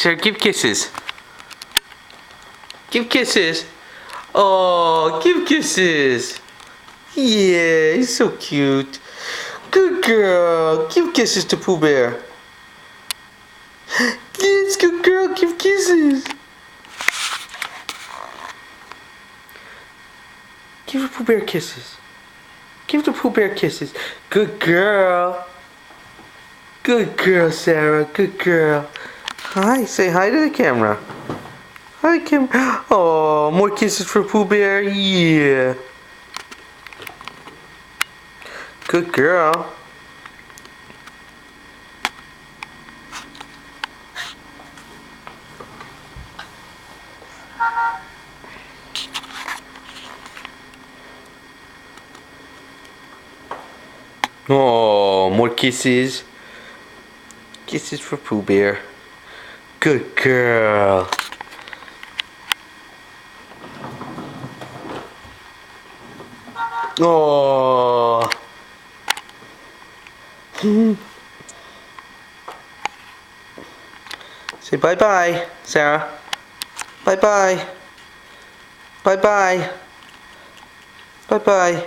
Sarah, give kisses. Give kisses. Oh, give kisses. Yeah, he's so cute. Good girl. Give kisses to Pooh Bear. Yes, good girl. Give kisses. Give the Pooh Bear kisses. Give the Pooh Bear kisses. Good girl. Good girl, Sarah. Good girl. Hi. Say hi to the camera. Hi, Kim. Oh, more kisses for Pooh Bear. Yeah. Good girl. Oh, more kisses. Kisses for Pooh Bear. Good girl. Oh. Say bye-bye, Sarah. Bye-bye. Bye-bye. Bye-bye.